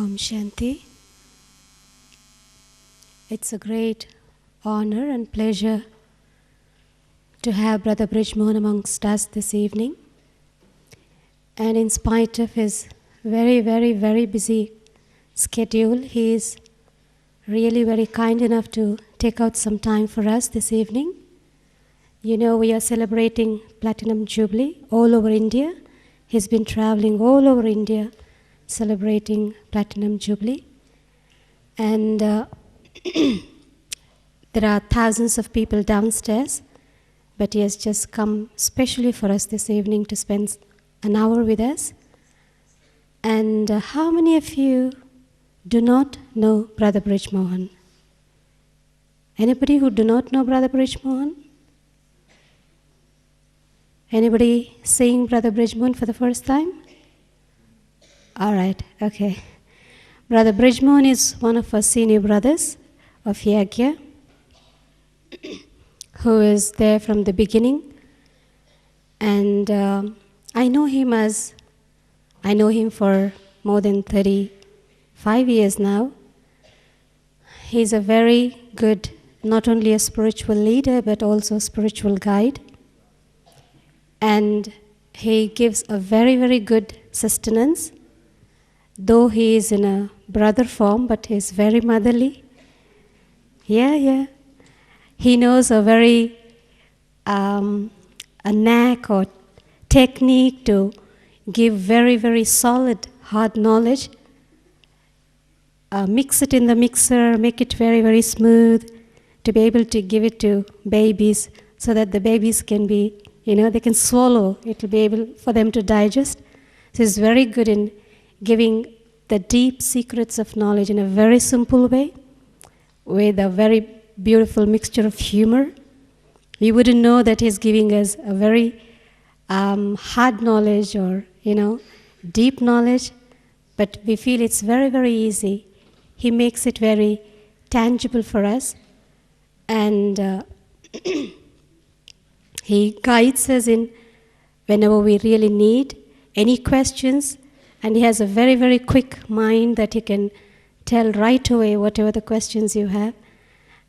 Om Shanti. It's a great honor and pleasure to have Brother Brij Mohan amongst us this evening. And in spite of his very busy schedule, he is really very kind enough to take out some time for us this evening. You know, we are celebrating Platinum Jubilee all over India. He's been traveling all over India celebrating Platinum Jubilee. And there are thousands of people downstairs, but he has just come specially for us this evening to spend an hour with us. And how many of you do not know Brother Brij Mohan? Anybody who do not know Brother Brij Mohan? Anybody seeing Brother Brij Mohan for the first time? All right, okay. Brother Brij Mohan is one of our senior brothers of Yagya, who is there from the beginning. And I know him for more than 35 years now. He's a very good, not only a spiritual leader, but also a spiritual guide. And he gives a very good sustenance, though he is in a brother form, but he is very motherly. Yeah. He knows a very a knack or technique to give very solid, hard knowledge. Mix it in the mixer, make it very smooth, to be able to give it to babies so that the babies can be, they can swallow. It will be able for them to digest. So he's very good in giving the deep secrets of knowledge in a very simple way, with a very beautiful mixture of humor. We wouldn't know that he's giving us a very hard knowledge or, deep knowledge, but we feel it's very easy. He makes it very tangible for us, and he guides us in whenever we really need any questions, and he has a very quick mind that he can tell right away whatever the questions you have.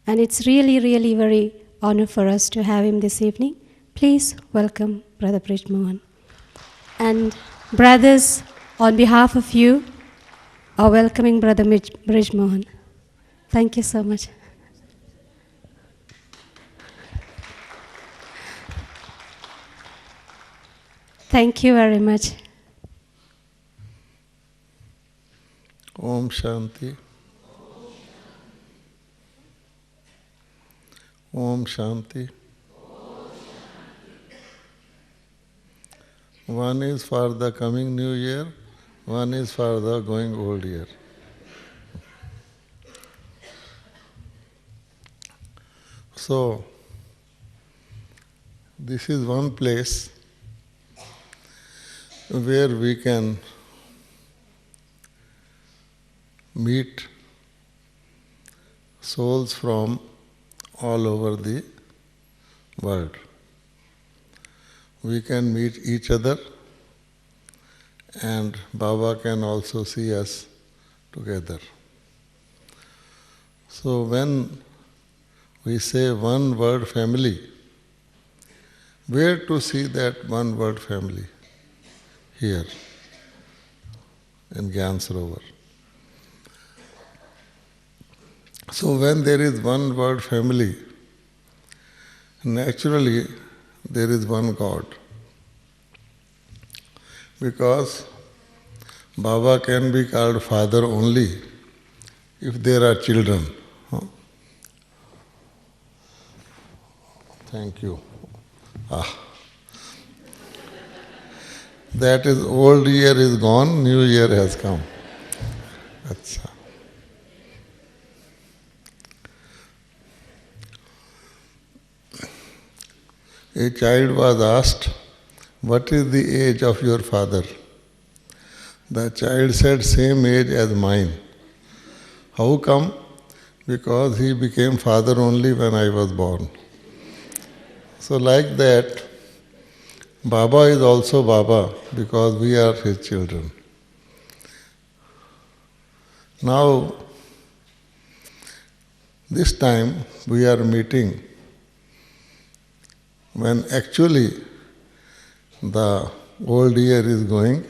And it's really very honor for us to have him this evening. Please welcome Brother Brij Mohan. And brothers, on behalf of you, are welcoming Brother Brij Mohan. Thank you so much. Thank you very much. Om Shanti. Om Shanti. One is for the coming new year, one is for the going old year. So, this is one place where we can meet souls from all over the world. We can meet each other, and Baba can also see us together. So when we say one word family, where to see that one word family? Here, in Gyan Sarovar. So when there is one word family, naturally there is one God. Because Baba can be called Father only if there are children. Thank you. That is, old year is gone, new year has come. Achha. A child was asked, "What is the age of your father?" The child said, "Same age as mine." How come? Because he became father only when I was born. So like that, Baba is also Baba because we are his children. Now, this time we are meeting when actually the old year is going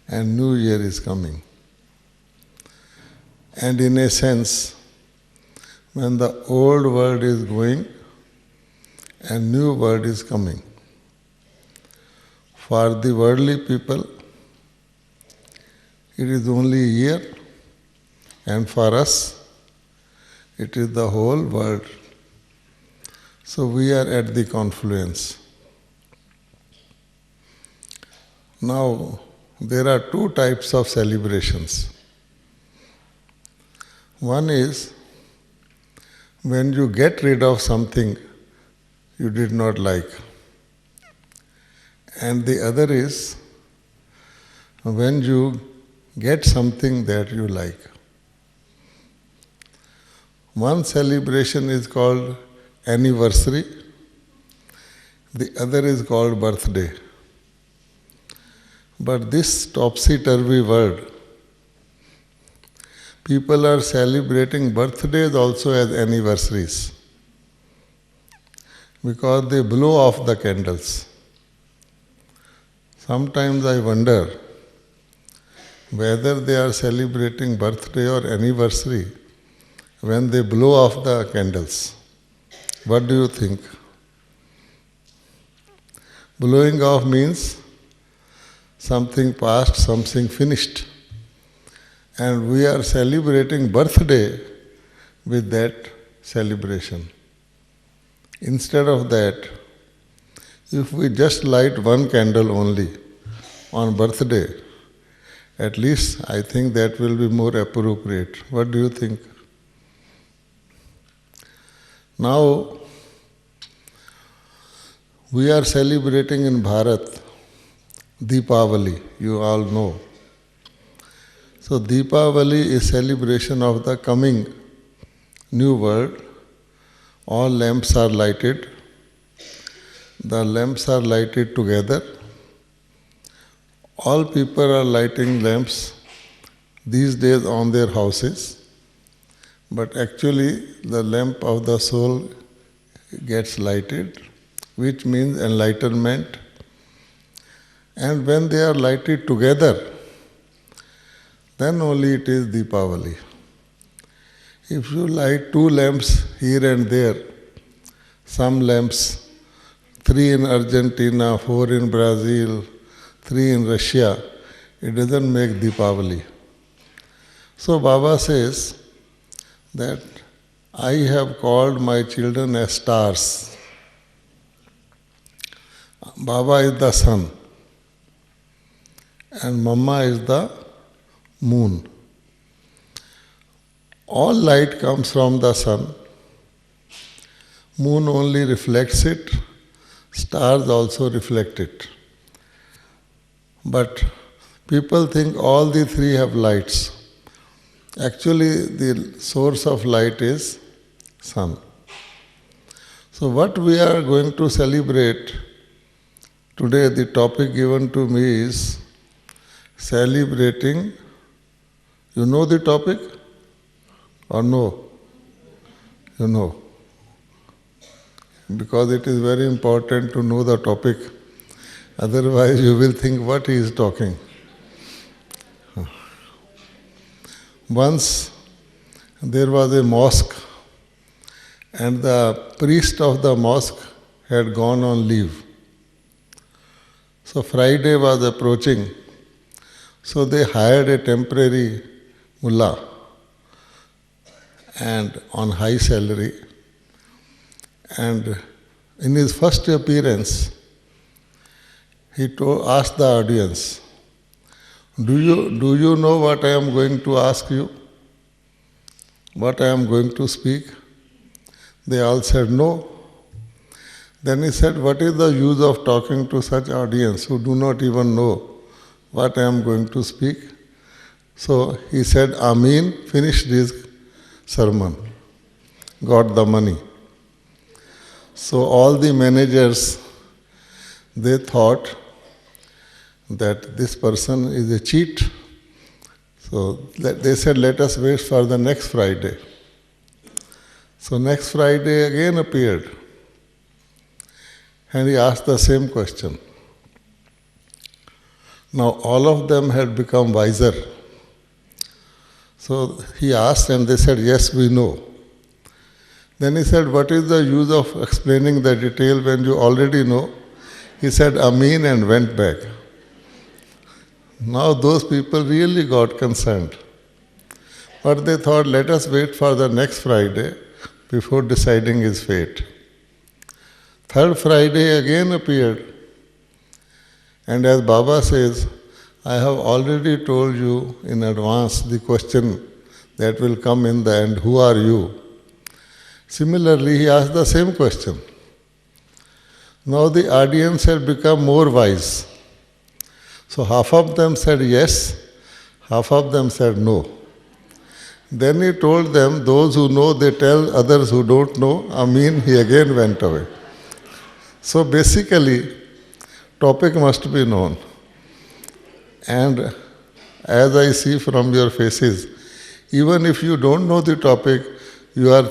and new year is coming. And in a sense, when the old world is going and new world is coming. For the worldly people, it is only a year, and for us, it is the whole world. So we are at the confluence. Now, there are two types of celebrations. One is when you get rid of something you did not like. And the other is when you get something that you like. One celebration is called anniversary, the other is called birthday. But this topsy-turvy world, people are celebrating birthdays also as anniversaries because they blow off the candles. Sometimes I wonder whether they are celebrating birthday or anniversary when they blow off the candles. What do you think? Blowing off means something past, something finished. And we are celebrating birthday with that celebration. Instead of that, if we just light one candle only on birthday, at least I think that will be more appropriate. What do you think? Now, we are celebrating in Bharat Deepavali, you all know. So Deepavali is celebration of the coming new world. All lamps are lighted. The lamps are lighted together. All people are lighting lamps these days on their houses. But actually the lamp of the soul gets lighted, which means enlightenment. And when they are lighted together, then only it is Deepavali. If you light two lamps here and there, some lamps, 3 in Argentina, 4 in Brazil, 3 in Russia, it doesn't make Deepavali. So Baba says that I have called my children as stars. Baba is the sun and Mama is the moon. All light comes from the sun. Moon only reflects it, stars also reflect it. But people think all the three have lights. Actually, the source of light is sun. So what we are going to celebrate today, the topic given to me is celebrating. You know the topic or no? You know. Because it is very important to know the topic. Otherwise you will think what he is talking. Once there was a mosque and the priest of the mosque had gone on leave. So Friday was approaching. So they hired a temporary mullah and on high salary. And in his first appearance, he asked the audience, do you know what I am going to ask you? What I am going to speak? They all said no. Then he said, what is the use of talking to such audience who do not even know what I am going to speak? So he said, Ameen, finished his sermon, got the money. So all the managers, they thought that this person is a cheat. So they said, let us wait for the next Friday. So next Friday again appeared. And he asked the same question. Now all of them had become wiser. So he asked and they said, yes, we know. Then he said, what is the use of explaining the detail when you already know? He said, Amin, and went back. Now those people really got concerned. But they thought, let us wait for the next Friday before deciding his fate. Third Friday again appeared. And as Baba says, I have already told you in advance the question that will come in the end, who are you? Similarly, he asked the same question. Now the audience had become more wise. So half of them said yes, half of them said no. Then he told them, those who know, they tell others who don't know. Amin, he again went away. So basically, topic must be known. And as I see from your faces, even if you don't know the topic, you are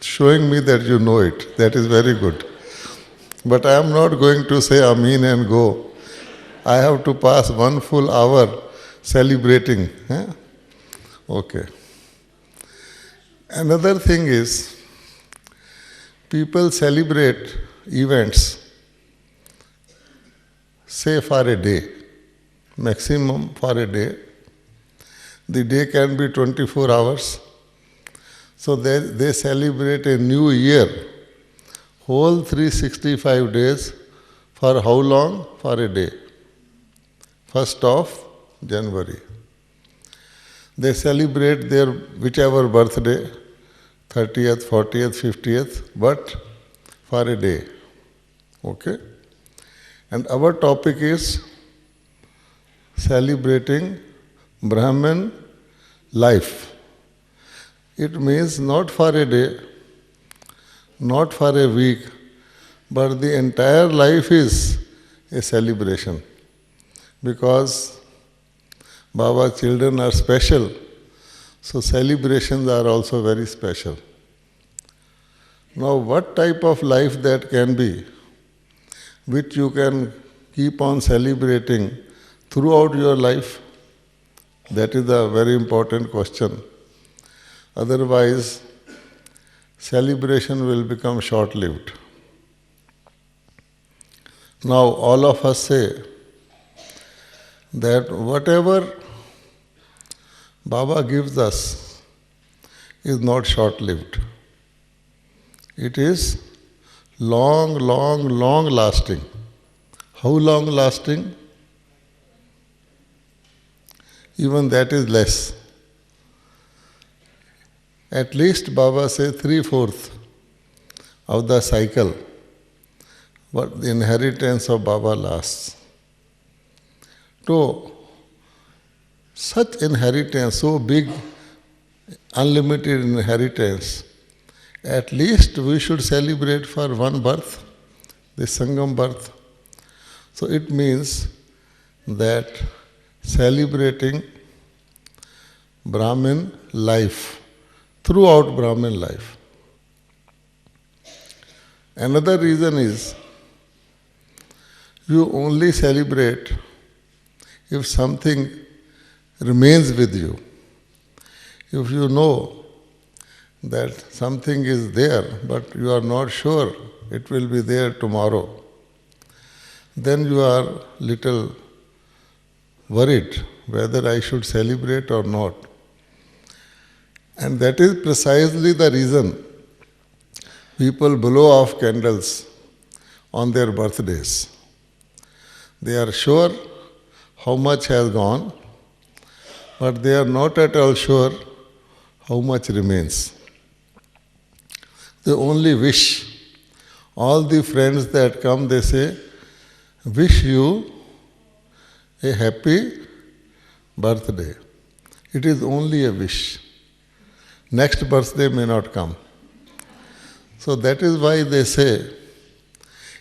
showing me that you know it. That is very good. But I am not going to say Amin and go. I have to pass 1 full hour celebrating. Okay. Another thing is, people celebrate events, say for a day, maximum for a day. The day can be 24 hours. So they celebrate a new year, whole 365 days, for how long? For a day. 1st of January. They celebrate their whichever birthday, 30th, 40th, 50th, but for a day. Okay? And our topic is celebrating Brahman life. It means not for a day, not for a week, but the entire life is a celebration. Because Baba's children are special, so celebrations are also very special. Now, what type of life that can be, which you can keep on celebrating throughout your life? That is a very important question. Otherwise, celebration will become short-lived. Now, all of us say that whatever Baba gives us is not short-lived. It is long, long, long lasting. How long lasting? Even that is less. At least Baba says 3/4 of the cycle, but the inheritance of Baba lasts. So, such inheritance, so big, unlimited inheritance, at least we should celebrate for one birth, the Sangam birth. So it means that celebrating Brahmin life, throughout Brahmin life. Another reason is, you only celebrate if something remains with you. If you know that something is there, but you are not sure it will be there tomorrow, then you are little worried whether I should celebrate or not. And that is precisely the reason people blow off candles on their birthdays. They are sure how much has gone, but they are not at all sure how much remains. They only wish. All the friends that come, they say, wish you a happy birthday. It is only a wish. Next birthday may not come. So that is why they say,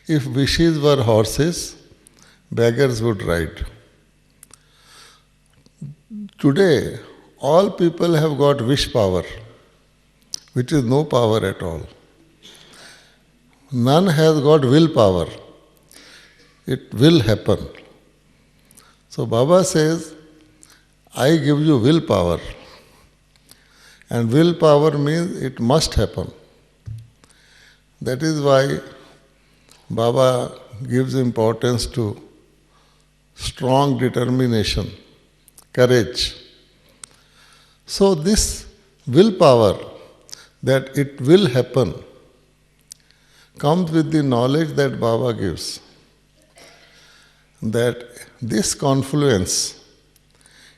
if wishes were horses, beggars would ride. Today, all people have got wish power, which is no power at all. None has got willpower. It will happen. So Baba says, I give you willpower. And willpower means it must happen. That is why Baba gives importance to strong determination, courage. So this willpower that it will happen comes with the knowledge that Baba gives. That this confluence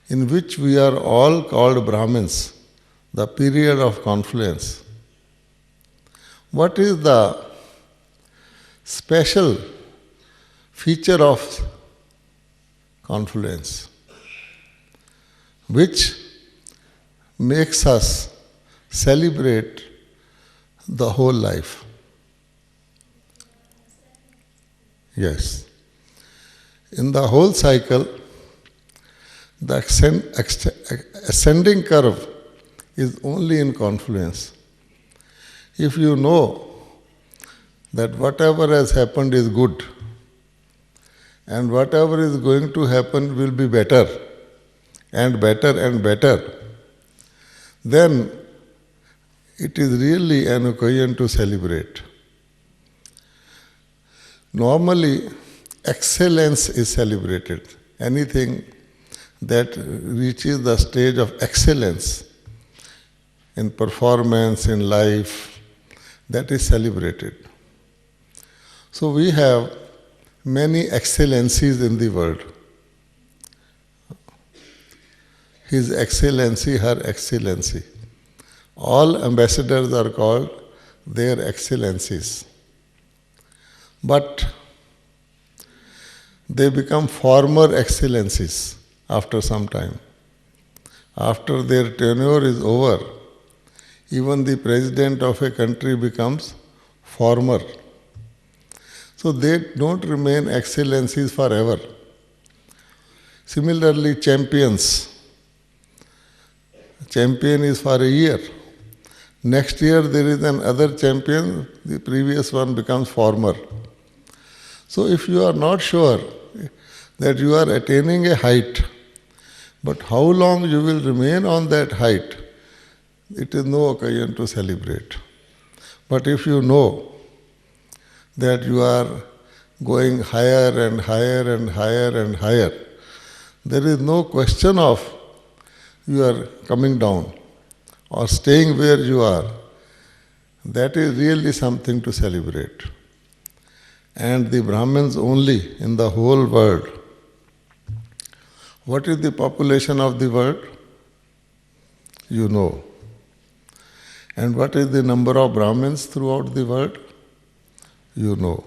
in which we are all called Brahmins, the period of confluence, what is the special feature of confluence which makes us celebrate the whole life? Yes. In the whole cycle, the ascending curve is only in confluence. If you know that whatever has happened is good and whatever is going to happen will be better and better and better, then it is really an occasion to celebrate. Normally, excellence is celebrated. Anything that reaches the stage of excellence in performance, in life, that is celebrated. So we have many excellencies in the world. His Excellency, Her Excellency. All ambassadors are called their excellencies. But they become former excellencies after some time. After their tenure is over, even the president of a country becomes former. So they don't remain excellencies forever. Similarly, champions. Champion is for a year. Next year there is another champion, the previous one becomes former. So if you are not sure that you are attaining a height, but how long you will remain on that height, it is no occasion to celebrate. But if you know that you are going higher and higher and higher and higher, there is no question of you are coming down or staying where you are. That is really something to celebrate. And the Brahmins only in the whole world. What is the population of the world? You know. And what is the number of Brahmins throughout the world? You know.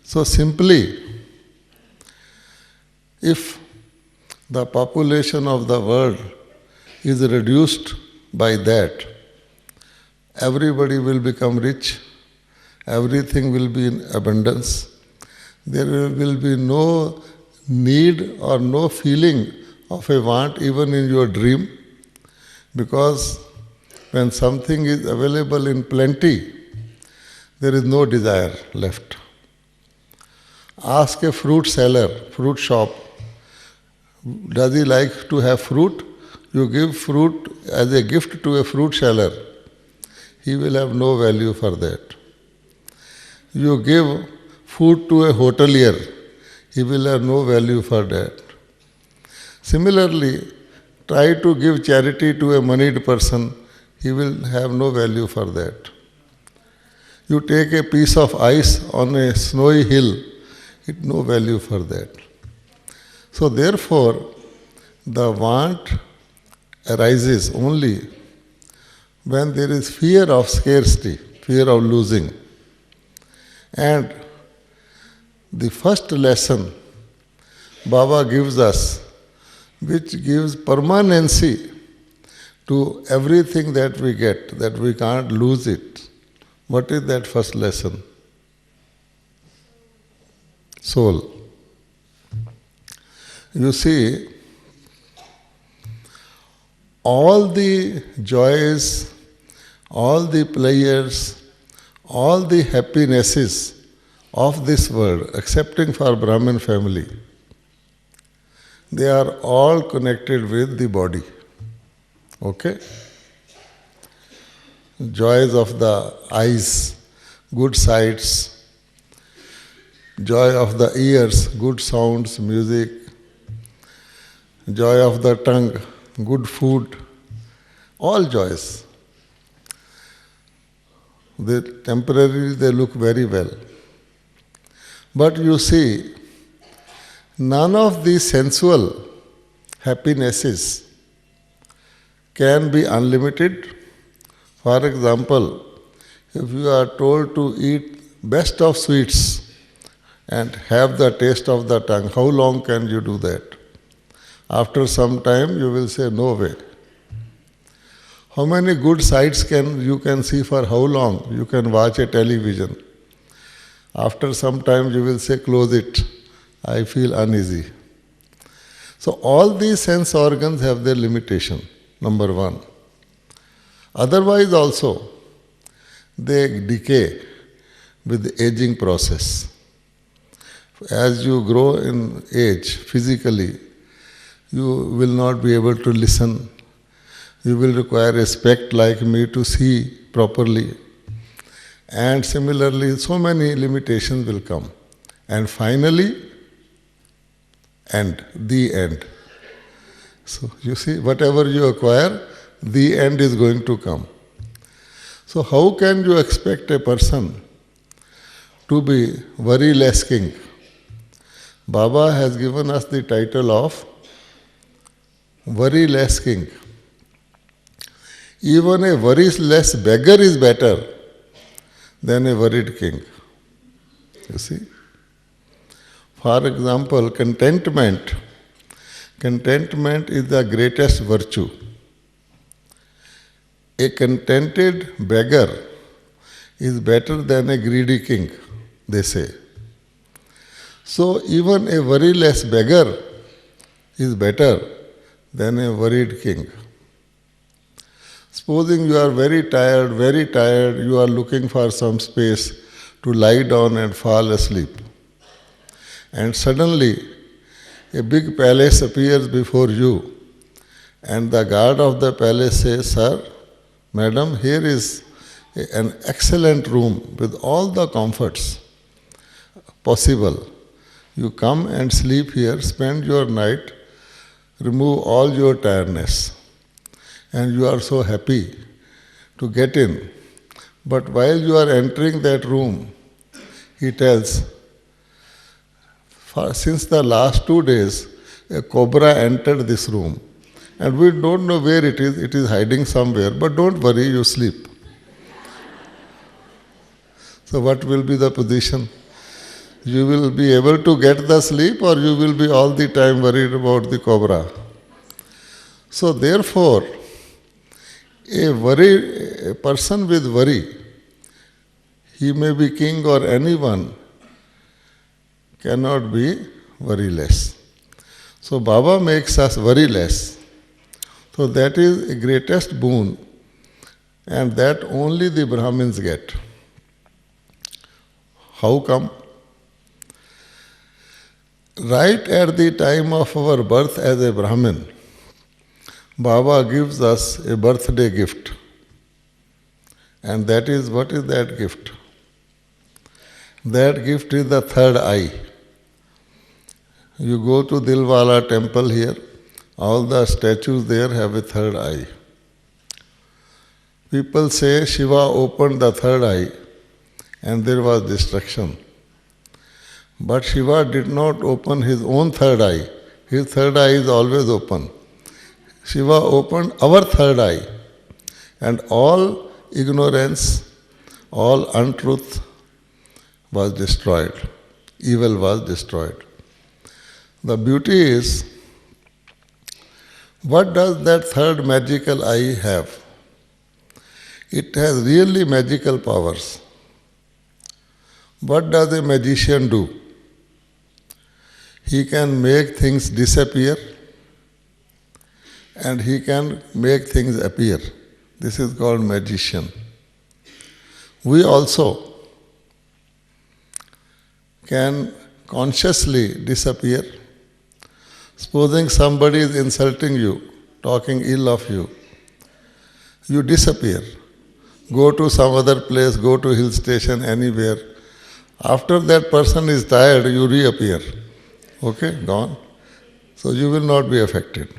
So simply, if the population of the world is reduced by that, everybody will become rich, everything will be in abundance, there will be no need or no feeling of a want even in your dream, because when something is available in plenty, there is no desire left. Ask a fruit seller, fruit shop, does he like to have fruit? You give fruit as a gift to a fruit seller, he will have no value for that. You give food to a hotelier, he will have no value for that. Similarly, try to give charity to a moneyed person, he will have no value for that. You take a piece of ice on a snowy hill, it no value for that. So therefore, the want arises only when there is fear of scarcity, fear of losing. And the first lesson Baba gives us, which gives permanency to everything that we get, that we can't lose it. What is that first lesson? Soul. You see, all the joys, all the pleasures, all the happinesses of this world, excepting for Brahmin family, they are all connected with the body. Okay? Joys of the eyes, good sights, joy of the ears, good sounds, music, joy of the tongue, good food, all joys. Temporarily they look very well. But you see, none of these sensual happinesses can be unlimited. For example, if you are told to eat best of sweets and have the taste of the tongue, how long can you do that? After some time you will say, no way. How many good sights you can see for how long? You can watch a television. After some time you will say, close it, I feel uneasy. So all these sense organs have their limitation, number one. Otherwise also, they decay with the aging process. As you grow in age physically, you will not be able to listen. You will require a spect like me to see properly. And similarly, so many limitations will come. And finally, the end. So you see, whatever you acquire, the end is going to come. So how can you expect a person to be worry-less king? Baba has given us the title of worry-less king. Even a worry-less beggar is better than a worried king. You see? For example, contentment. Contentment is the greatest virtue. A contented beggar is better than a greedy king, they say. So even a worryless beggar is better than a worried king. Supposing you are very tired, you are looking for some space to lie down and fall asleep. And suddenly a big palace appears before you, and the guard of the palace says, Sir, Madam, here is an excellent room with all the comforts possible. You come and sleep here, spend your night, remove all your tiredness. And you are so happy to get in. But while you are entering that room, he tells, since the last 2 days, a cobra entered this room. And we don't know where it is hiding somewhere, but don't worry, you sleep. So what will be the position? You will be able to get the sleep, or you will be all the time worried about the cobra. So therefore, a person with worry, he may be king or anyone, cannot be worryless. So Baba makes us worryless. So that is the greatest boon, and that only the Brahmins get. How come? Right at the time of our birth as a Brahmin, Baba gives us a birthday gift. And that is, what is that gift? That gift is the third eye. You go to Dilwala temple here, all the statues there have a third eye. People say Shiva opened the third eye and there was destruction. But Shiva did not open his own third eye. His third eye is always open. Shiva opened our third eye, and all ignorance, all untruth was destroyed. Evil was destroyed. The beauty is, what does that third magical eye have? It has really magical powers. What does a magician do? He can make things disappear and he can make things appear. This is called magician. We also can consciously disappear. Supposing somebody is insulting you, talking ill of you, you disappear. Go to some other place, go to hill station, anywhere. After that person is tired, you reappear. Okay, gone. So you will not be affected.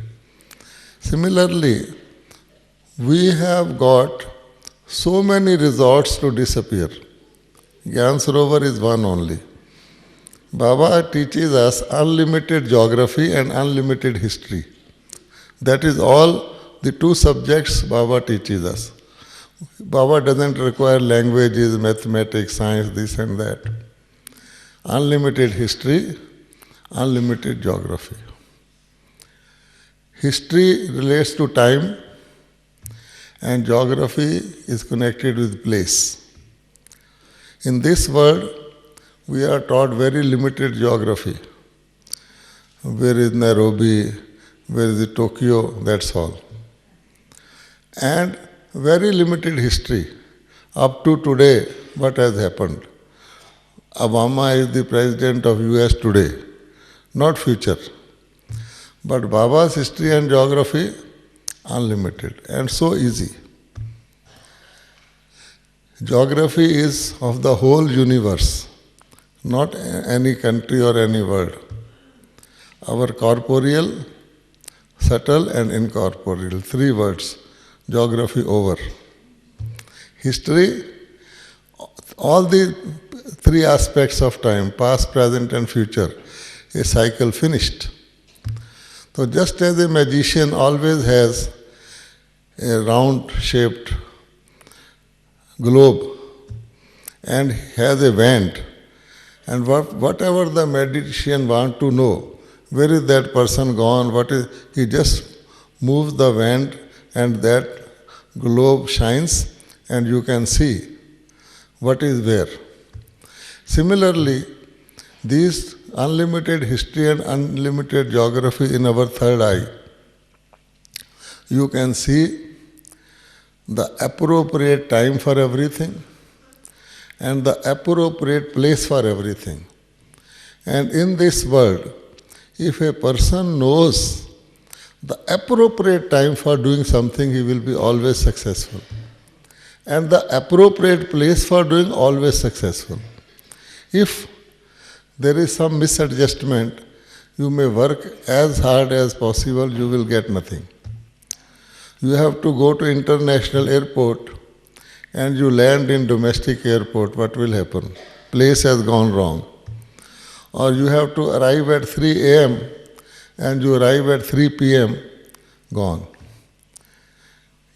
Similarly, we have got so many resorts to disappear. Gyan Sarovar is one only. Baba teaches us unlimited geography and unlimited history. That is all the two subjects Baba teaches us. Baba doesn't require languages, mathematics, science, this and that. Unlimited history, unlimited geography. History relates to time and geography is connected with place. In this world, we are taught very limited geography. Where is Nairobi? Where is Tokyo? That's all. And very limited history. Up to today, what has happened? Obama is the president of US today, not future. But Baba's history and geography, unlimited and so easy. Geography is of the whole universe, not any country or any world. Our corporeal, subtle and incorporeal, three words, geography over. History, all the three aspects of time, past, present and future, a cycle finished. So just as a magician always has a round-shaped globe and has a wand, and whatever the magician wants to know, where is that person gone, he just moves the wand and that globe shines and you can see what is where. Similarly, these unlimited history and unlimited geography in our third eye, you can see the appropriate time for everything and the appropriate place for everything. And in this world, if a person knows the appropriate time for doing something, he will be always successful. And the appropriate place for doing, always successful. If there is some misadjustment, you may work as hard as possible, you will get nothing. You have to go to international airport and you land in domestic airport, what will happen? Place has gone wrong. Or you have to arrive at 3 a.m. and you arrive at 3 p.m., gone.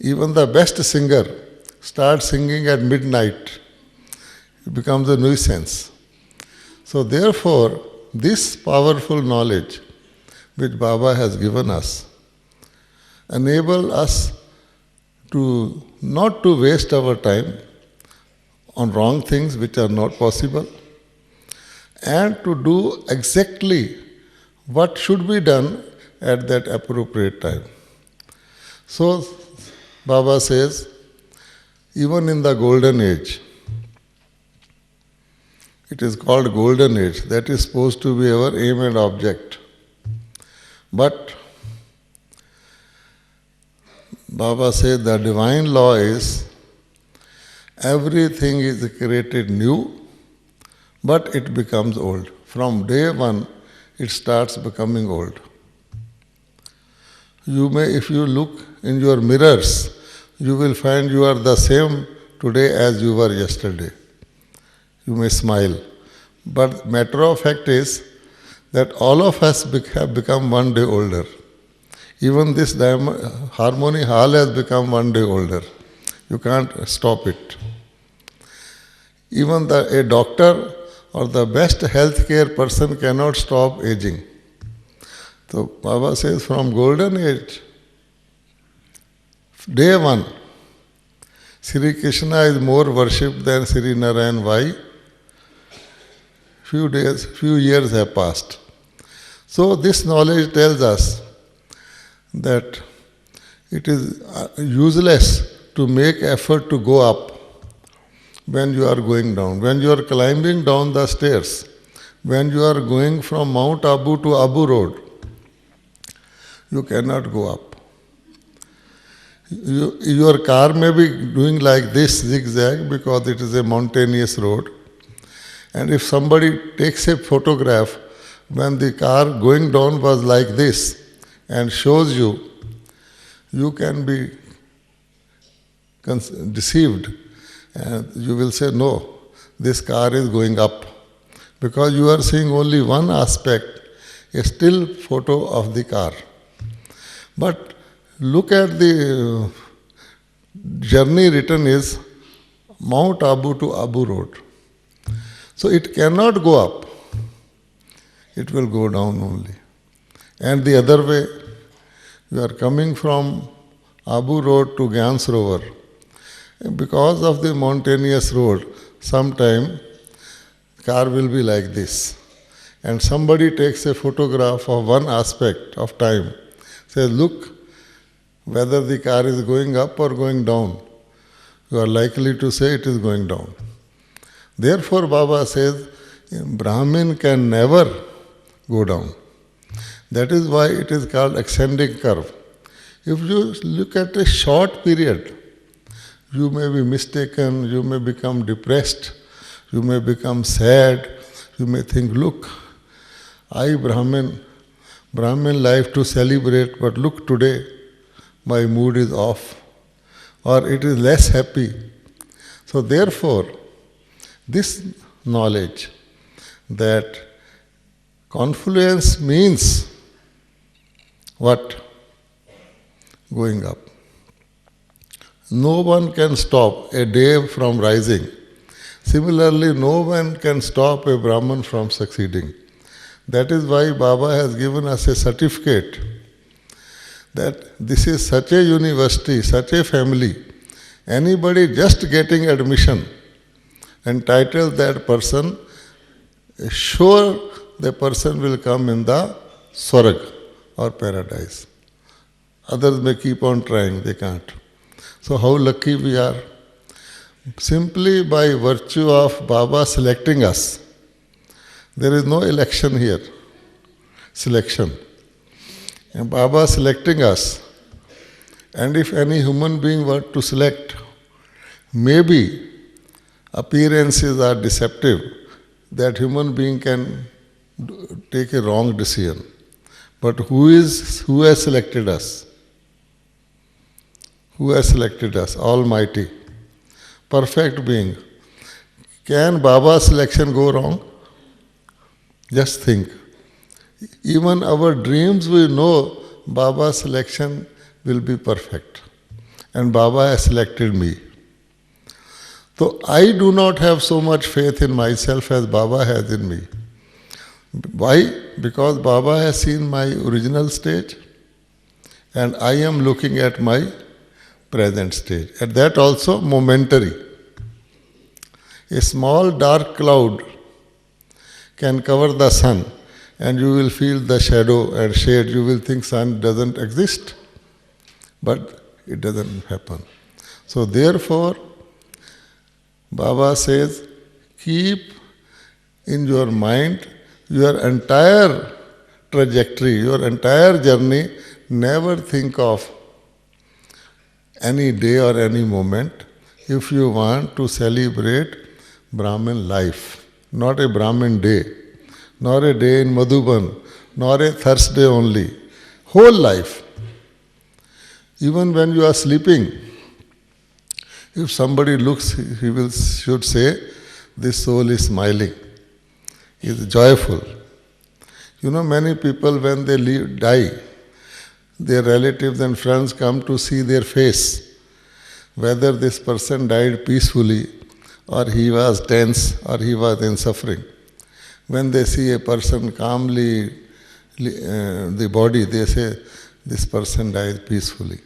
Even the best singer starts singing at midnight. It becomes a nuisance. So therefore, this powerful knowledge which Baba has given us enable us to not to waste our time on wrong things which are not possible and to do exactly what should be done at that appropriate time. So Baba says, even in the golden age, it is called golden age, that is supposed to be our aim and object. But Baba said the divine law is everything is created new, but it becomes old. From day one, it starts becoming old. You may, if you look in your mirrors, you will find you are the same today as you were yesterday. You may smile. But matter of fact is that all of us have become one day older. Even this Harmony Hall has become one day older. You can't stop it. Even a doctor or the best healthcare person cannot stop aging. So Baba says from golden age, day one, Sri Krishna is more worshipped than Sri Narayan. Why? Few years have passed. So this knowledge tells us that it is useless to make effort to go up when you are going down. When you are climbing down the stairs, when you are going from Mount Abu to Abu Road, you cannot go up. Your car may be doing like this, zigzag, because it is a mountainous road. And if somebody takes a photograph when the car going down was like this and shows you, you can be deceived and you will say, no, this car is going up. Because you are seeing only one aspect, a still photo of the car. But look at the journey written is Mount Abu to Abu Road. So it cannot go up. It will go down only. And the other way, you are coming from Abu Road to Gyan Sarovar. Because of the mountainous road, sometime car will be like this. And somebody takes a photograph of one aspect of time, says, look, whether the car is going up or going down, you are likely to say it is going down. Therefore, Baba says, Brahmin can never go down. That is why it is called ascending curve. If you look at a short period, you may be mistaken, you may become depressed, you may become sad, you may think, look, I Brahmin life to celebrate, but look today, my mood is off, or it is less happy. So therefore, this knowledge that confluence means what? Going up. No one can stop a day from rising. Similarly, no one can stop a Brahman from succeeding. That is why Baba has given us a certificate that this is such a university, such a family. Anybody just getting admission entitles that person, sure the person will come in the Swarg or paradise. Others may keep on trying, they can't. So how lucky we are. Simply by virtue of Baba selecting us. There is no election here. Selection. And Baba selecting us. And if any human being were to select, maybe appearances are deceptive, that human being can take a wrong decision. But who has selected us? Who has selected us? Almighty. Perfect being. Can Baba's selection go wrong? Just think. Even our dreams, we know Baba's selection will be perfect. And Baba has selected me. So I do not have so much faith in myself as Baba has in me. Why? Because Baba has seen my original stage and I am looking at my present stage. And that also momentary. A small dark cloud can cover the sun and you will feel the shadow and shade. You will think sun doesn't exist, but it doesn't happen. So therefore, Baba says, keep in your mind your entire trajectory, your entire journey. Never think of any day or any moment if you want to celebrate Brahmin life, not a Brahmin day, nor a day in Madhuban, nor a Thursday only, whole life. Even when you are sleeping, if somebody looks, should say, this soul is smiling, is joyful. You know, many people when they die, their relatives and friends come to see their face, whether this person died peacefully or he was tense or he was in suffering. When they see a person calmly, the body, they say, this person died peacefully.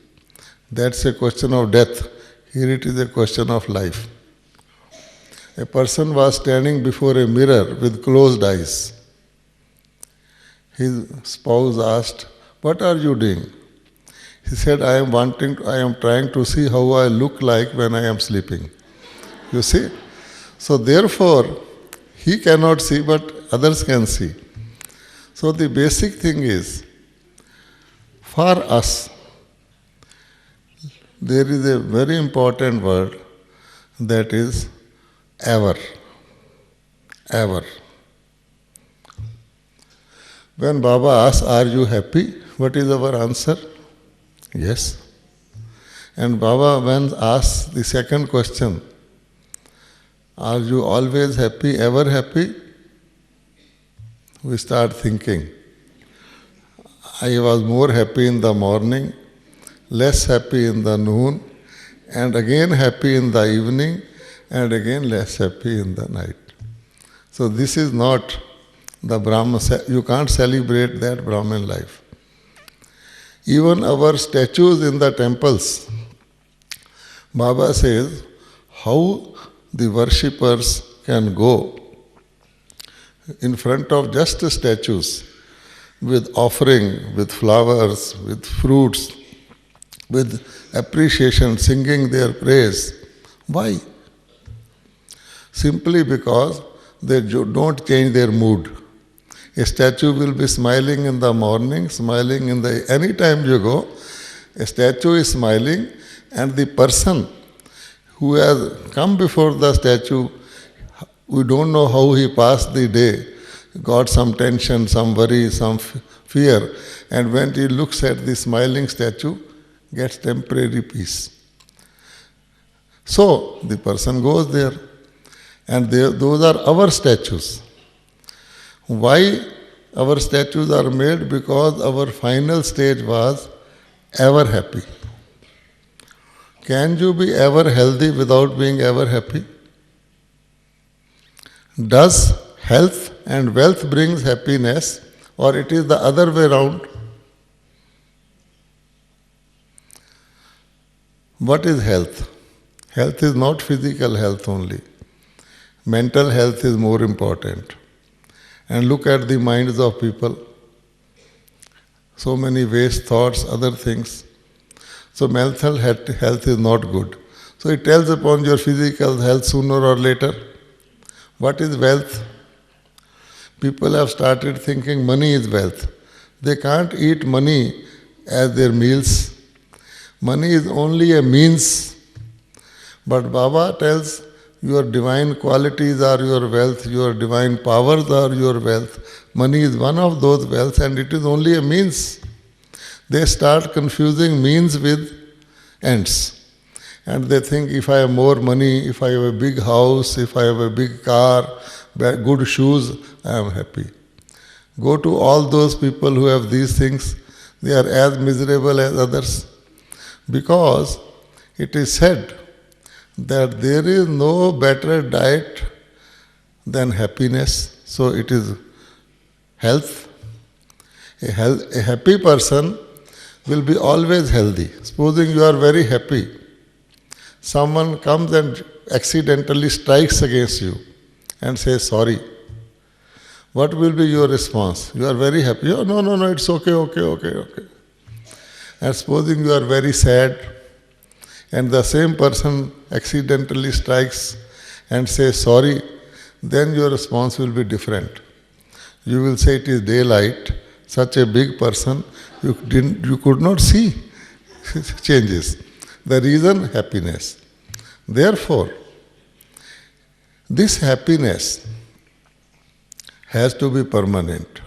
That's a question of death. Here it is a question of life. A person was standing before a mirror with closed eyes. His spouse asked, what are you doing? He said, I am trying to see how I look like when I am sleeping. You see? So therefore, he cannot see, but others can see. So the basic thing is, for us, there is a very important word that is ever. Ever. When Baba asks, are you happy? What is our answer? Yes. And Baba when asks the second question, are you always happy, ever happy? We start thinking. I was more happy in the morning, less happy in the noon, and again happy in the evening, and again less happy in the night. So this is not the Brahma, you can't celebrate that Brahman life. Even our statues in the temples, Baba says, how the worshippers can go in front of just statues with offering, with flowers, with fruits, with appreciation, singing their praise. Why? Simply because they don't change their mood. A statue will be smiling in the morning, smiling in the... Any time you go, a statue is smiling, and the person who has come before the statue, we don't know how he passed the day, got some tension, some worry, some fear, and when he looks at the smiling statue, gets temporary peace. So, the person goes there, and those are our statues. Why our statues are made? Because our final stage was ever happy. Can you be ever healthy without being ever happy? Does health and wealth brings happiness, or it is the other way around? What is health? Health is not physical health only. Mental health is more important. And look at the minds of people. So many waste thoughts, other things. So mental health is not good. So it tells upon your physical health sooner or later. What is wealth? People have started thinking money is wealth. They can't eat money as their meals. Money is only a means. But Baba tells your divine qualities are your wealth, your divine powers are your wealth. Money is one of those wealths, and it is only a means. They start confusing means with ends. And they think if I have more money, if I have a big house, if I have a big car, good shoes, I am happy. Go to all those people who have these things, they are as miserable as others. Because it is said that there is no better diet than happiness. So it is health. A happy person will be always healthy. Supposing you are very happy, someone comes and accidentally strikes against you and says sorry. What will be your response? You are very happy. Oh, no, it's okay. And supposing you are very sad, and the same person accidentally strikes and says sorry, then your response will be different. You will say it is daylight, such a big person, you could not see changes. The reason, happiness. Therefore, this happiness has to be permanent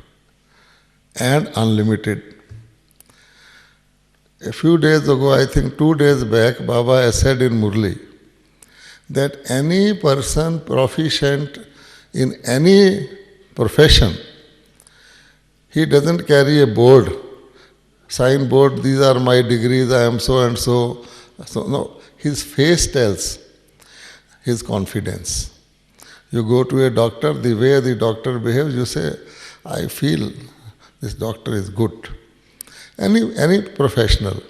and unlimited. A few days ago, I think 2 days back, Baba has said in Murli that any person proficient in any profession, he doesn't carry a board, signboard, these are my degrees, I am so and so. So no, his face tells his confidence. You go to a doctor, the way the doctor behaves, you say, I feel this doctor is good. Any professional,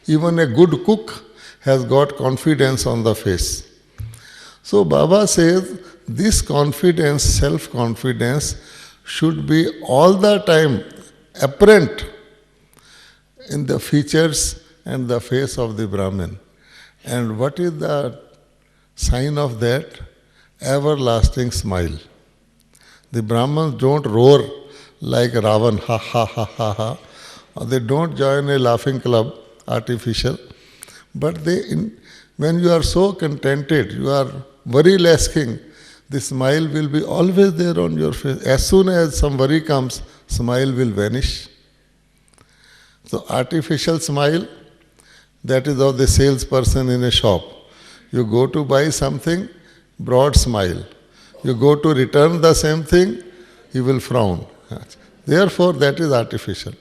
even a good cook has got confidence on the face. So Baba says this confidence, self-confidence should be all the time apparent. in the features and the face of the Brahmin. And what is the sign of that? Everlasting smile. The Brahmins don't roar like Ravan, ha ha ha ha ha. Or they don't join a laughing club, artificial. But when you are so contented, you are worry less king, the smile will be always there on your face. As soon as some worry comes, smile will vanish. So artificial smile, that is of the salesperson in a shop. You go to buy something, broad smile. You go to return the same thing, he will frown. Therefore, that is artificial.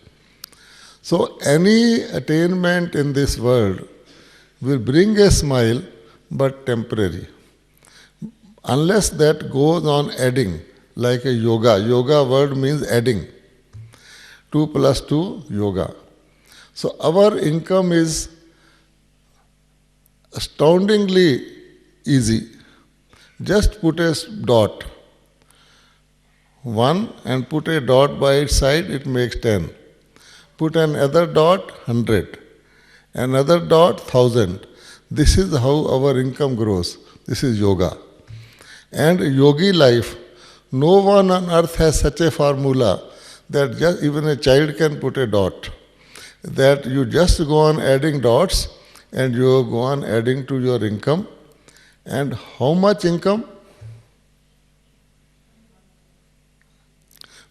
So any attainment in this world will bring a smile, but temporary. Unless that goes on adding, like a yoga. Yoga word means adding. 2 plus 2, yoga. So our income is astoundingly easy. Just put a dot. 1 and put a dot by its side, it makes 10. Put another dot, 100. Another dot, 1000. This is how our income grows. This is yoga. And yogi life, no one on earth has such a formula that just even a child can put a dot. That you just go on adding dots and you go on adding to your income. And how much income?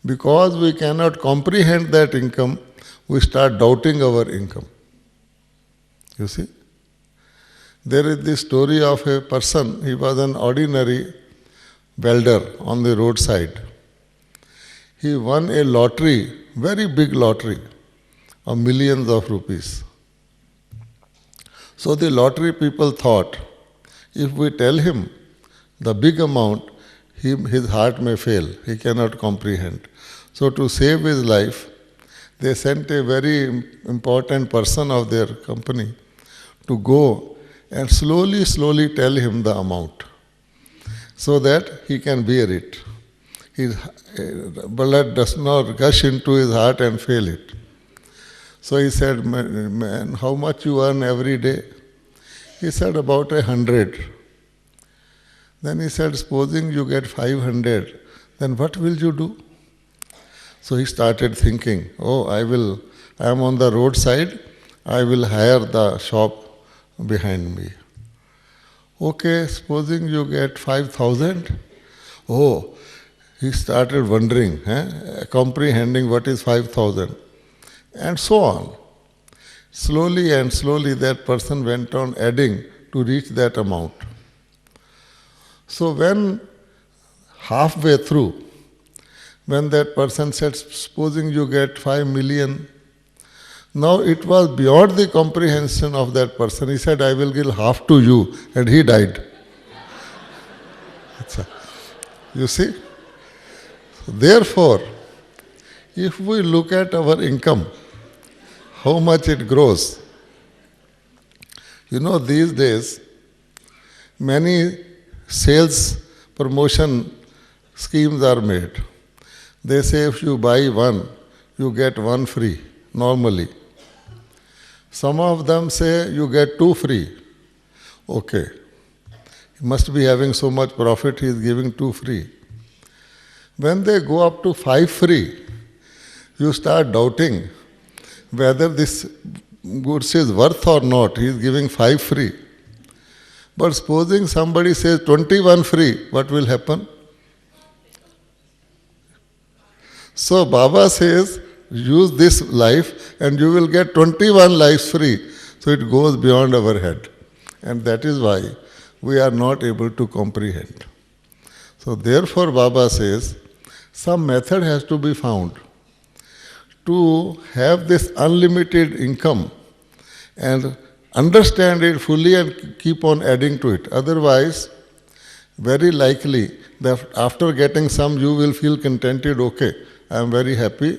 Because we cannot comprehend that income, we start doubting our income. You see? There is this story of a person, he was an ordinary welder on the roadside. He won a lottery, very big lottery, of millions of rupees. So the lottery people thought, if we tell him the big amount, his heart may fail, he cannot comprehend. So to save his life, they sent a very important person of their company to go and slowly tell him the amount so that he can bear it. His blood does not gush into his heart and fail it. So he said, man, how much you earn every day? He said, about 100. Then he said, supposing you get 500, then what will you do? So he started thinking, I am on the roadside, I will hire the shop behind me. Okay, supposing you get 5,000. He started wondering, comprehending what is 5,000. And so on. Slowly that person went on adding to reach that amount. So when halfway through, when that person said, supposing you get 5 million, now it was beyond the comprehension of that person. He said, I will give half to you, and he died. You see? Therefore, if we look at our income, how much it grows. These days, many sales promotion schemes are made. They say if you buy one, you get one free, normally. Some of them say you get two free. Okay. He must be having so much profit, he is giving two free. When they go up to 5 free, you start doubting whether this goods is worth or not. He is giving 5 free. But supposing somebody says 21 free, what will happen? So Baba says, use this life and you will get 21 lives free. So it goes beyond our head. And that is why we are not able to comprehend. So therefore Baba says, some method has to be found to have this unlimited income and understand it fully and keep on adding to it. Otherwise, very likely that after getting some you will feel contented, okay, I am very happy,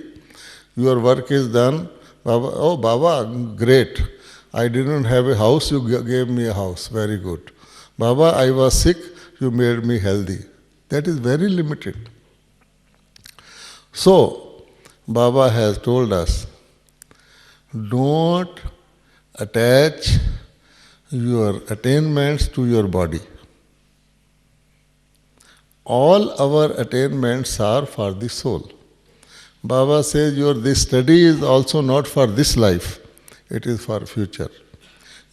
your work is done. Baba, Baba, great. I didn't have a house, you gave me a house, very good. Baba, I was sick, you made me healthy. That is very limited. So, Baba has told us, don't attach your attainments to your body. All our attainments are for the soul. Baba says this study is also not for this life, it is for future.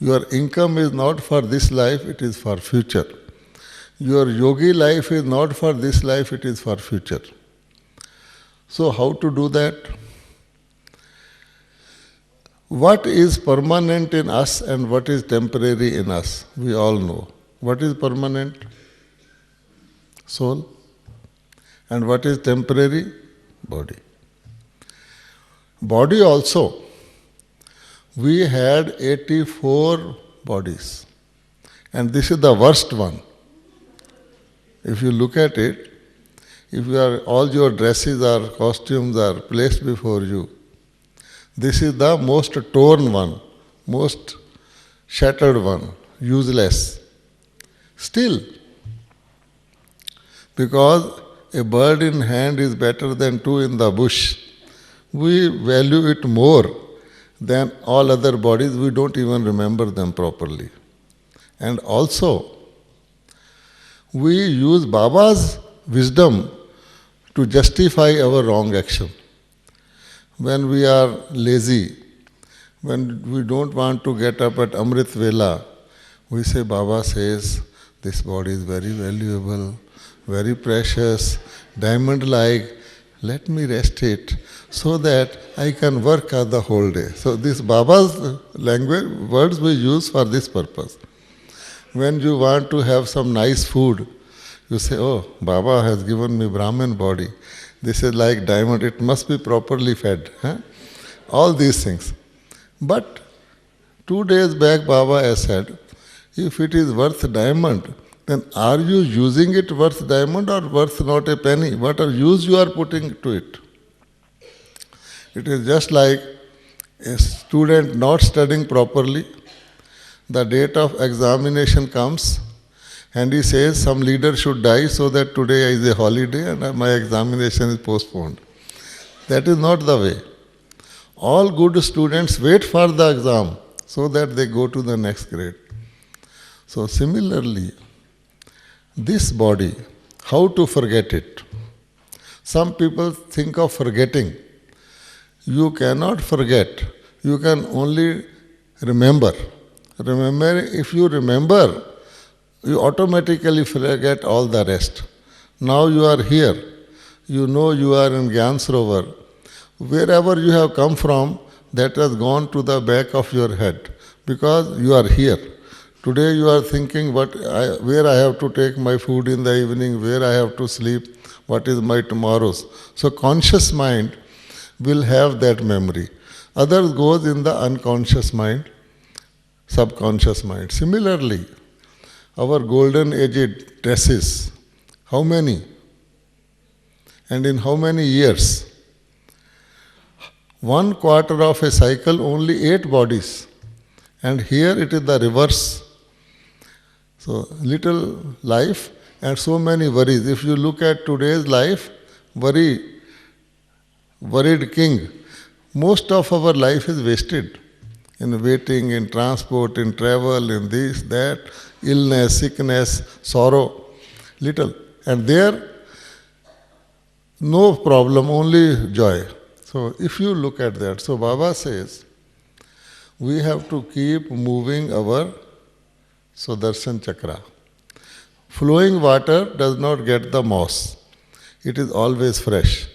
Your income is not for this life, it is for future. Your yogi life is not for this life, it is for future. So how to do that? What is permanent in us and what is temporary in us? We all know. What is permanent? Soul. And what is temporary? Body. Body also. We had 84 bodies. And this is the worst one. If you look at it, if all your dresses or costumes are placed before you, this is the most torn one, most shattered one, useless. Still, because a bird in hand is better than two in the bush, we value it more than all other bodies. We don't even remember them properly. And also, we use Baba's wisdom to justify our wrong action. When we are lazy, when we don't want to get up at Amrit Vela, we say, Baba says, this body is very valuable, very precious, diamond-like, let me rest it so that I can work the whole day. So this Baba's language, words we use for this purpose. When you want to have some nice food, you say, oh, Baba has given me Brahmin body. This is like diamond, it must be properly fed. All these things. But 2 days back Baba has said, if it is worth diamond, then are you using it worth diamond or worth not a penny? What use you are putting to it? It is just like a student not studying properly. The date of examination comes and he says some leader should die so that today is a holiday and my examination is postponed. That is not the way. All good students wait for the exam so that they go to the next grade. So similarly, this body, how to forget it? Some people think of forgetting. You cannot forget. You can only remember. Remember, if you remember, you automatically forget all the rest. Now you are here. You know you are in Gyan Sarovar. Wherever you have come from, that has gone to the back of your head because you are here. Today you are thinking where I have to take my food in the evening, where I have to sleep, what is my tomorrow's. So conscious mind will have that memory. Others goes in the unconscious mind, subconscious mind. Similarly, our golden aged dresses, how many? And in how many years? 1/4 of a cycle, only 8 bodies. And here it is the reverse. So little life and so many worries. If you look at today's life, worried king, most of our life is wasted in waiting, in transport, in travel, in this, that, illness, sickness, sorrow, little. And there, no problem, only joy. So if you look at that, so Baba says, we have to keep moving our Sudarshan Chakra. Flowing water does not get the moss. It is always fresh.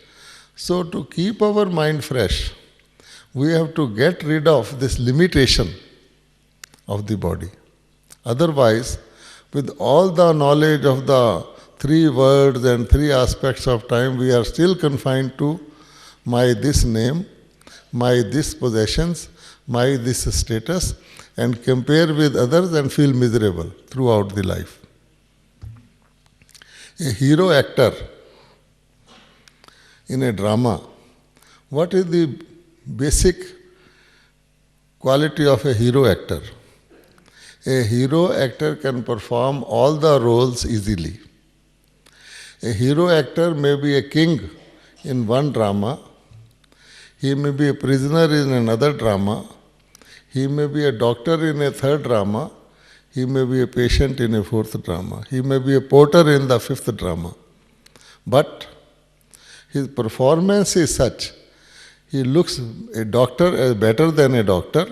So to keep our mind fresh, we have to get rid of this limitation of the body. Otherwise, with all the knowledge of the 3 words and 3 aspects of time, we are still confined to my this name, my this possessions, my this status, and compare with others and feel miserable throughout the life. A hero actor in a drama, what is the basic quality of a hero actor? A hero actor can perform all the roles easily. A hero actor may be a king in one drama. He may be a prisoner in another drama. He may be a doctor in a third drama. He may be a patient in a fourth drama. He may be a porter in the fifth drama. But his performance is such. He looks a doctor as better than a doctor.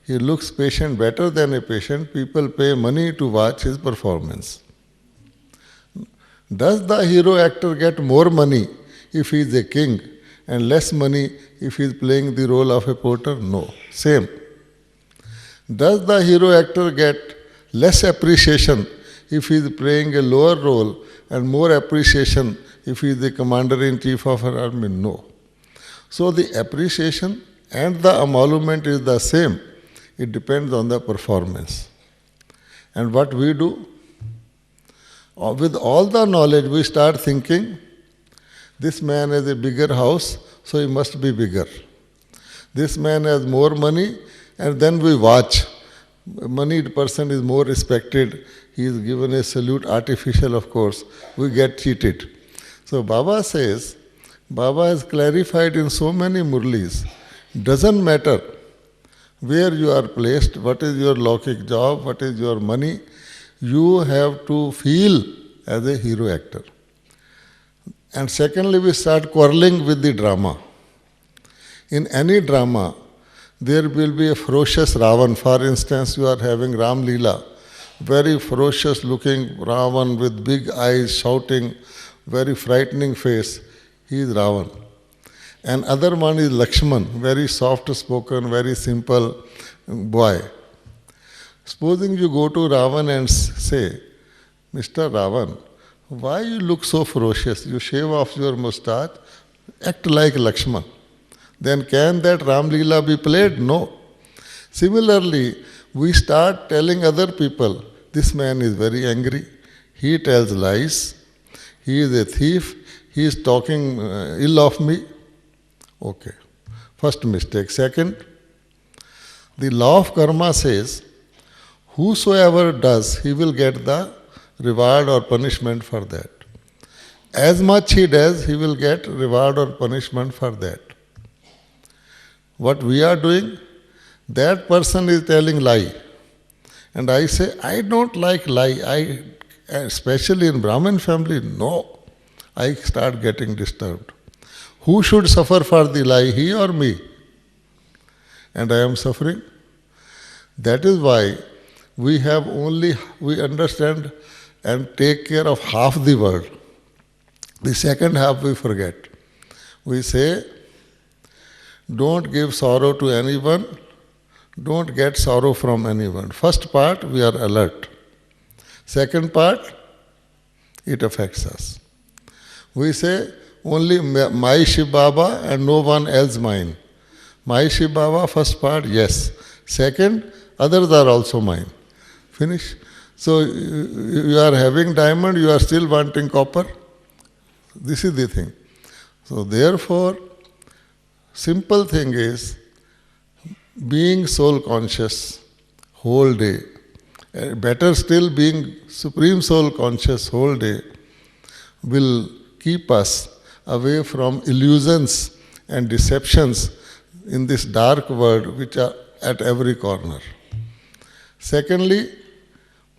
He looks patient better than a patient. People pay money to watch his performance. Does the hero actor get more money if he is a king and less money if he is playing the role of a porter? No. Same. Does the hero actor get less appreciation if he is playing a lower role and more appreciation if he is the commander-in-chief of an army? No. So the appreciation and the emolument is the same. It depends on the performance. And what we do? With all the knowledge, we start thinking, this man has a bigger house, so he must be bigger. This man has more money, and then we watch. A moneyed person is more respected. He is given a salute, artificial of course. We get cheated. So Baba says, Baba has clarified in so many murlis, doesn't matter where you are placed, what is your Lokik job, what is your money, you have to feel as a hero actor. And secondly, we start quarreling with the drama. In any drama, there will be a ferocious Ravan. For instance, you are having Ram Leela, very ferocious looking Ravan with big eyes, shouting, very frightening face. He is Ravan. And other one is Lakshman, very soft spoken, very simple boy. Supposing you go to Ravan and say, Mr. Ravan, why you look so ferocious? You shave off your moustache, act like Lakshman. Then can that Ram Leela be played? No. Similarly, we start telling other people, this man is very angry, he tells lies, he is a thief, he is talking ill of me. Okay. First mistake. Second, the law of karma says, whosoever does, he will get the reward or punishment for that. As much he does, he will get reward or punishment for that. What we are doing, that person is telling lie. And I say, I don't like lie. Especially in Brahmin family, no. I start getting disturbed. Who should suffer for the lie, he or me? And I am suffering. That is why we understand and take care of half the world. The second half we forget. We say, don't give sorrow to anyone, don't get sorrow from anyone. First part, we are alert. Second part, it affects us. We say, only my Shiv Baba and no one else mine. My Shiv Baba, first part, yes. Second, others are also mine. Finish. So you are having diamond, you are still wanting copper. This is the thing. So therefore, simple thing is, being soul conscious whole day, better still being supreme soul conscious whole day, will keep us away from illusions and deceptions in this dark world which are at every corner. Secondly,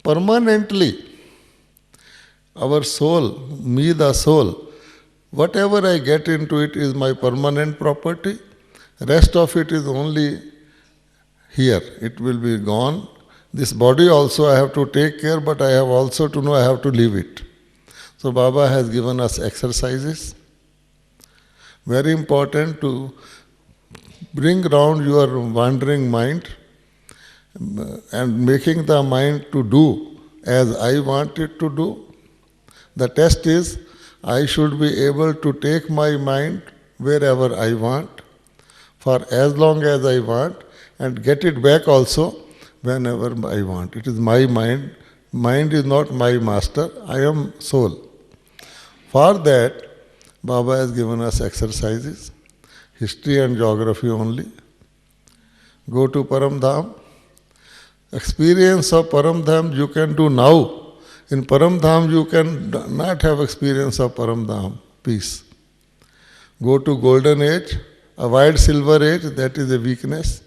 permanently, our soul, me the soul, whatever I get into it is my permanent property. Rest of it is only here. It will be gone. This body also I have to take care, but I have also to know I have to leave it. So Baba has given us exercises. Very important to bring round your wandering mind and making the mind to do as I want it to do. The test is, I should be able to take my mind wherever I want, for as long as I want, and get it back also whenever I want. It is my mind. Mind is not my master. I am soul. For that, Baba has given us exercises, history and geography only. Go to Param Dham. Experience of Param Dham you can do now. In Param Dham you can not have experience of Param Dham, peace. Go to Golden Age, Avoid silver age, that is a weakness.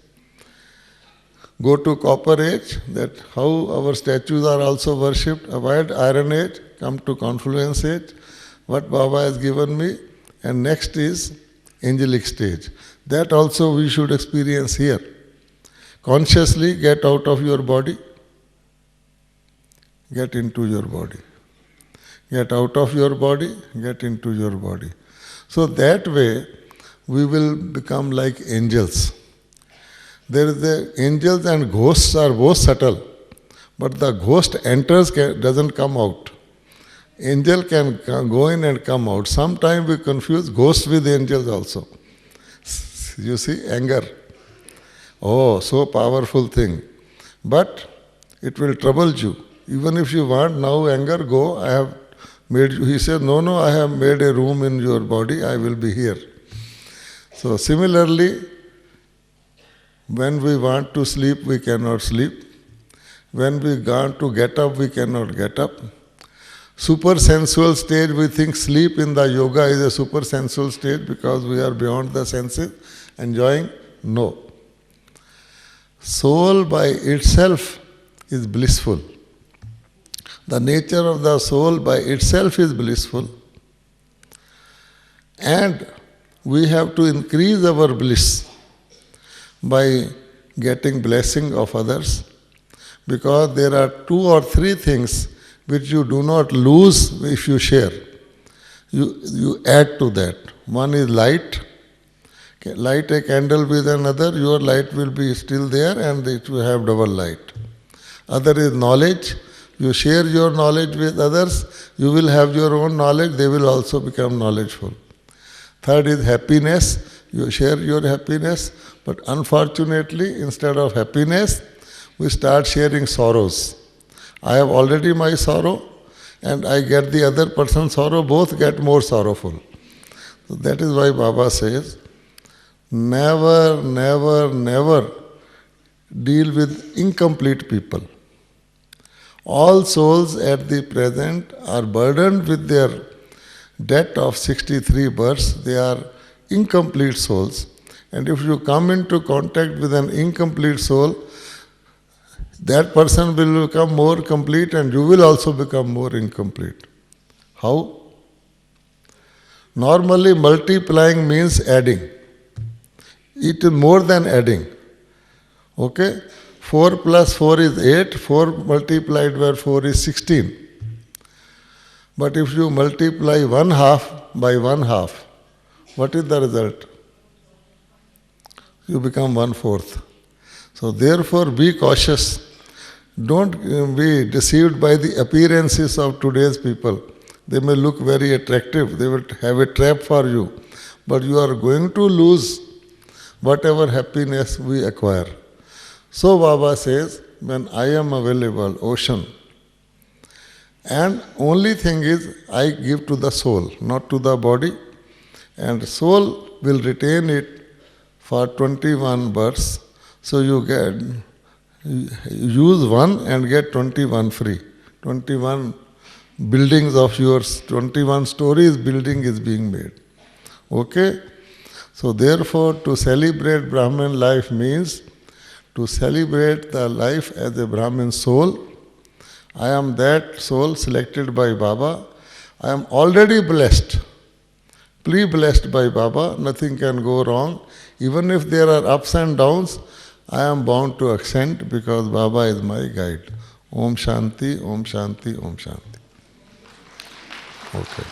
Go to copper age, that how our statues are also worshipped. Avoid iron age, come to confluence age, what Baba has given me. And next is angelic stage. That also we should experience here. Consciously get out of your body, get into your body. Get out of your body, get into your body. So that way we will become like angels. There is the angels and ghosts are both subtle, but the ghost enters, doesn't come out. Angel can go in and come out. Sometimes we confuse ghosts with angels also. You see, anger. Oh, so powerful thing. But it will trouble you. Even if you want now anger, go. I have made you. He said, no, I have made a room in your body. I will be here. So similarly, when we want to sleep, we cannot sleep. When we want to get up, we cannot get up. Super sensual stage, we think sleep in the yoga is a super sensual stage because we are beyond the senses, enjoying. No. Soul by itself is blissful. The nature of the soul by itself is blissful. And we have to increase our bliss by getting blessing of others, because there are 2 or 3 things which you do not lose if you share. You add to that. One is light. Light a candle with another, your light will be still there and it will have double light. Other is knowledge. You share your knowledge with others, you will have your own knowledge, they will also become knowledgeful. Third is happiness. You share your happiness, but unfortunately, instead of happiness, we start sharing sorrows. I have already my sorrow, and I get the other person's sorrow, both get more sorrowful. So that is why Baba says, never, never, never deal with incomplete people. All souls at the present are burdened with their debt of 63 births. They are incomplete souls. And if you come into contact with an incomplete soul, that person will become more complete and you will also become more incomplete. How? Normally multiplying means adding. It is more than adding. Okay? 4 plus 4 is 8, 4 multiplied by 4 is 16. But if you multiply 1 half by 1 half, what is the result? You become 1/4. So therefore be cautious. Don't be deceived by the appearances of today's people. They may look very attractive, they will have a trap for you, but you are going to lose whatever happiness we acquire. So Baba says, when I am available, ocean, and only thing is I give to the soul, not to the body, and soul will retain it for 21 births. So you get use one and get 21 free. 21 buildings of yours, 21 stories building is being made. Okay? So therefore to celebrate Brahman life means to celebrate the life as a Brahmin soul. I am that soul selected by Baba. I am already blessed. Pre-blessed by Baba, nothing can go wrong. Even if there are ups and downs, I am bound to ascend because Baba is my guide. Om Shanti, Om Shanti, Om Shanti. Okay.